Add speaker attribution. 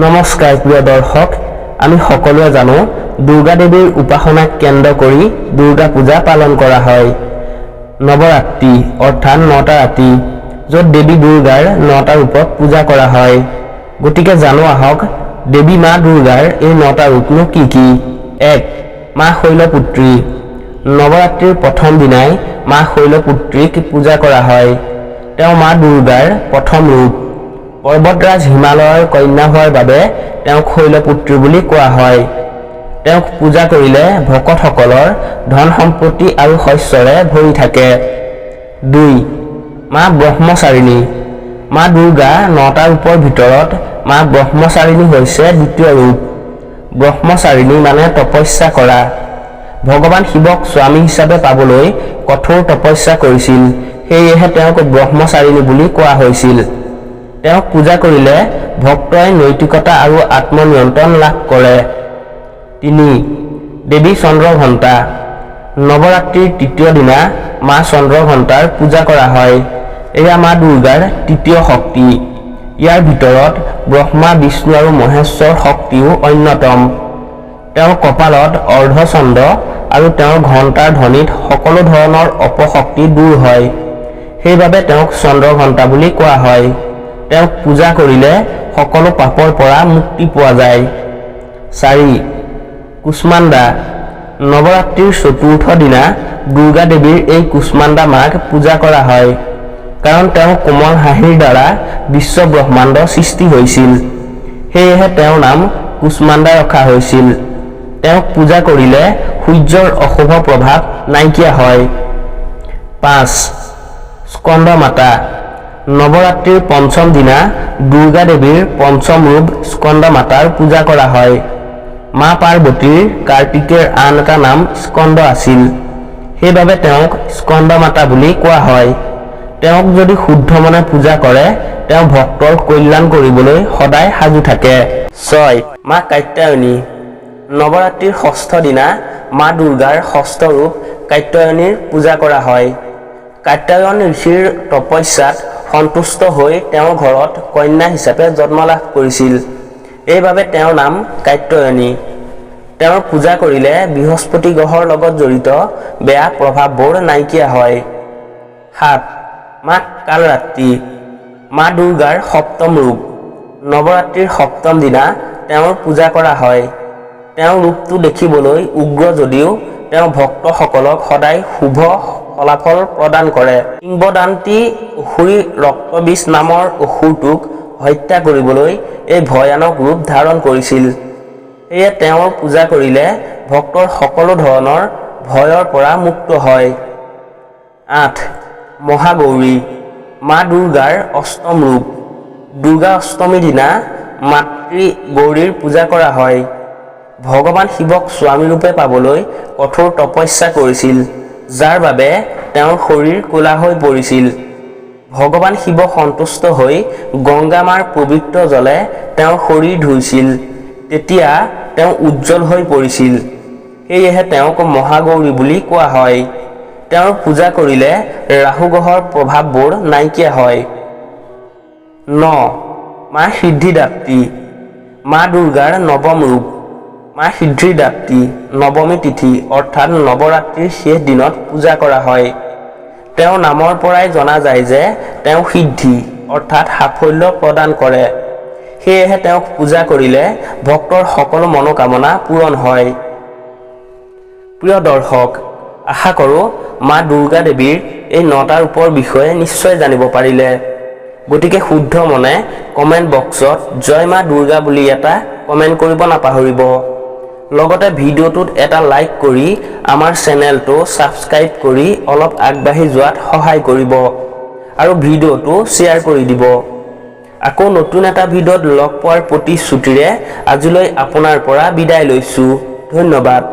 Speaker 1: নমস্কাৰ প্ৰিয় দৰ্শক, আমি সকলোৱে জানো দুৰ্গা দেৱীৰ উপাসনাক কেন্দ্ৰ কৰি দুৰ্গা পূজা পালন কৰা হয়। নৱৰাত্ৰি অৰ্থাৎ 9টা ৰাতি, য'ত দেৱী দুৰ্গাৰ 9টা ৰূপত পূজা কৰা হয়। গতিকে জানো আহক দেৱী মা দুৰ্গাৰ এই 9টা ৰূপনো কি কি। 1. মা শৈলপুত্ৰী। নৱৰাত্ৰিৰ প্ৰথম দিনাই মা শৈলপুত্ৰীক পূজা কৰা হয়। তেওঁ মা দুৰ্গাৰ প্ৰথম ৰূপ। পৰ্বতৰাজ হিমালয়ৰ কন্যা হোৱাৰ বাবে তেওঁক শৈলপুত্ৰী বুলি কোৱা হয়। তেওঁক পূজা কৰিলে ভকতসকলৰ ধন সম্পত্তি আৰু শস্যৰে ভৰি থাকে। 2. মা ব্ৰহ্মচাৰিণী। মা দুৰ্গা 9টা ৰূপৰ ভিতৰত মা ব্ৰহ্মচাৰিণী হৈছে দ্বিতীয় ৰূপ। ব্ৰহ্মচাৰিণী মানে তপস্যা কৰা। ভগৱান শিৱক স্বামী হিচাপে পাবলৈ কঠোৰ তপস্যা কৰিছিল, সেয়েহে তেওঁক ব্ৰহ্মচাৰিণী বুলি কোৱা হৈছিল। তেওঁক পূজা কৰিলে ভক্তই নৈতিকতা আৰু আত্মনিয়ন্ত্ৰণ লাভ কৰে। 3. দেৱী চন্দ্ৰঘণ্টা। নৱৰাত্ৰিৰ তৃতীয় দিনা মা চন্দ্ৰঘণ্টাৰ পূজা কৰা হয়। এয়া মা দুৰ্গাৰ তৃতীয় শক্তি। ইয়াৰ ভিতৰত ব্ৰহ্মা, বিষ্ণু আৰু মহেশ্বৰ শক্তিও অন্যতম। তেওঁৰ কপালত অৰ্ধচন্দ্ৰ আৰু তেওঁৰ ঘণ্টাৰ ধ্বনিত সকলো ধৰণৰ অপশক্তি দূৰ হয়, সেইবাবে তেওঁক চন্দ্ৰঘণ্টা বুলি কোৱা হয়। তেওঁক পূজা কৰিলে সকলো পাপৰ পৰা মুক্তি পোৱা যায়। 4. কুষ্মাণ্ডা। নৱৰাত্ৰিৰ চতুৰ্থ দিনা দুৰ্গা দেৱীৰ এই কুষ্মাণ্ডা মাক পূজা কৰা হয়, কাৰণ তেওঁ কোমল হাঁহিৰ দ্বাৰা বিশ্ব ব্ৰহ্মাণ্ড সৃষ্টি হৈছিল, সেয়েহে তেওঁৰ নাম কুষ্মাণ্ডা ৰখা হৈছিল। তেওঁক পূজা কৰিলে সূৰ্যৰ অশুভ প্ৰভাৱ নাইকিয়া হয়। 5. স্কন্দ মাতা। নৱৰাত্ৰিৰ পঞ্চম দিনা দুৰ্গা দেৱীৰ পঞ্চম ৰূপ স্কন্দ মাতাৰ পূজা কৰা হয়। মা পাৰ্বতীৰ কাৰ্তিকেৰ আন এটা নাম স্কন্দ আছিল, সেইবাবে তেওঁক স্কন্দ মাতা বুলি কোৱা হয়। তেওঁক যদি শুদ্ধ মনে পূজা কৰে, তেওঁ ভক্তৰ কল্যাণ কৰিবলৈ সদায় সাজু থাকে। 6. মা কাত্যায়নী। নৱৰাত্ৰিৰ ষষ্ঠ দিনা মা দুৰ্গাৰ ষষ্ঠ ৰূপ কাত্যায়নীৰ পূজা কৰা হয়। কাত্যায়ন ঋষিৰ তপস্যাত সন্তুষ্ট হৈ তেওঁৰ ঘৰত কন্যা হিচাপে জন্ম লাভ কৰিছিল, এইবাবে তেওঁৰ নাম কাত্যায়নী। তেওঁৰ পূজা কৰিলে বৃহস্পতি গ্ৰহৰ লগত জড়িত বেয়া প্ৰভাৱবোৰ নাইকিয়া হয়। 7. মা কালৰাত্ৰি। মা দুৰ্গাৰ সপ্তম ৰূপ। নৱৰাত্ৰিৰ সপ্তম দিনা তেওঁৰ পূজা কৰা হয়। তেওঁৰ ৰূপটো দেখিবলৈ উগ্ৰ যদিও তেওঁ ভক্তসকলক সদায় শুভ ফলাফল প্ৰদান কৰে। কিংবদন্তি অসুৰী ৰক্তবীজ নামৰ অসুৰটোক হত্যা কৰিবলৈ এই ভয়ানক ৰূপ ধাৰণ কৰিছিল, সেয়ে তেওঁৰ পূজা কৰিলে ভক্তৰ সকলো ধৰণৰ ভয়ৰ পৰা মুক্ত হয়। 8. মহাগৌৰী। মা দুৰ্গাৰ অষ্টম ৰূপ। দুৰ্গা অষ্টমীৰ দিনা মাতৃ গৌৰীৰ পূজা কৰা হয়। ভগৱান শিৱক স্বামী ৰূপে পাবলৈ কঠোৰ তপস্যা কৰিছিল, যাৰ বাবে তেওঁৰ শৰীৰ ক'লা হৈ পৰিছিল। ভগৱান শিৱ সন্তুষ্ট হৈ গংগা মাৰ পবিত্ৰ জলে তেওঁৰ শৰীৰ ধুইছিল, তেতিয়া তেওঁ উজ্জ্বল হৈ পৰিছিল, সেয়েহে তেওঁক মহাগৌৰী বুলি কোৱা হয়। তেওঁৰ পূজা কৰিলে ৰাহু গ্ৰহৰ প্ৰভাৱবোৰ নাইকিয়া হয়। 9. মা সিদ্ধিদাত্ৰী। মা দুৰ্গাৰ নৱম ৰূপ। মা সিদ্ধিদাত্ৰী নৱমী তিথি অৰ্থাৎ নৱৰাত্ৰিৰ শেষ দিনত পূজা কৰা হয়। তেওঁৰ নামৰ পৰাই জনা যায় যে তেওঁ সিদ্ধি অৰ্থাৎ সাফল্য প্ৰদান কৰে, সেয়েহে তেওঁক পূজা কৰিলে ভক্তৰ সকলো মনোকামনা পূৰণ হয়। প্ৰিয় দৰ্শক, আশা কৰোঁ মা দুৰ্গা দেৱীৰ এই 9টা ৰূপৰ বিষয়ে নিশ্চয় জানিব পাৰিলে। গতিকে শুদ্ধ মনে কমেণ্ট বক্সত জয় মা দুৰ্গা বুলি এটা কমেণ্ট কৰিব নাপাহৰিব। লগতে ভিডিঅ'টোত এটা লাইক কৰি আমাৰ চেনেলটো ছাবস্ক্ৰাইব কৰি অলপ আগবাঢ়ি যোৱাত সহায় কৰিব আৰু ভিডিঅ'টো শ্বেয়াৰ কৰি দিব। আকৌ নতুন এটা ভিডিঅ'ত লগ পোৱাৰ প্ৰতিশ্ৰুতিৰে আজিলৈ আপোনাৰ পৰা বিদায় লৈছোঁ। ধন্যবাদ।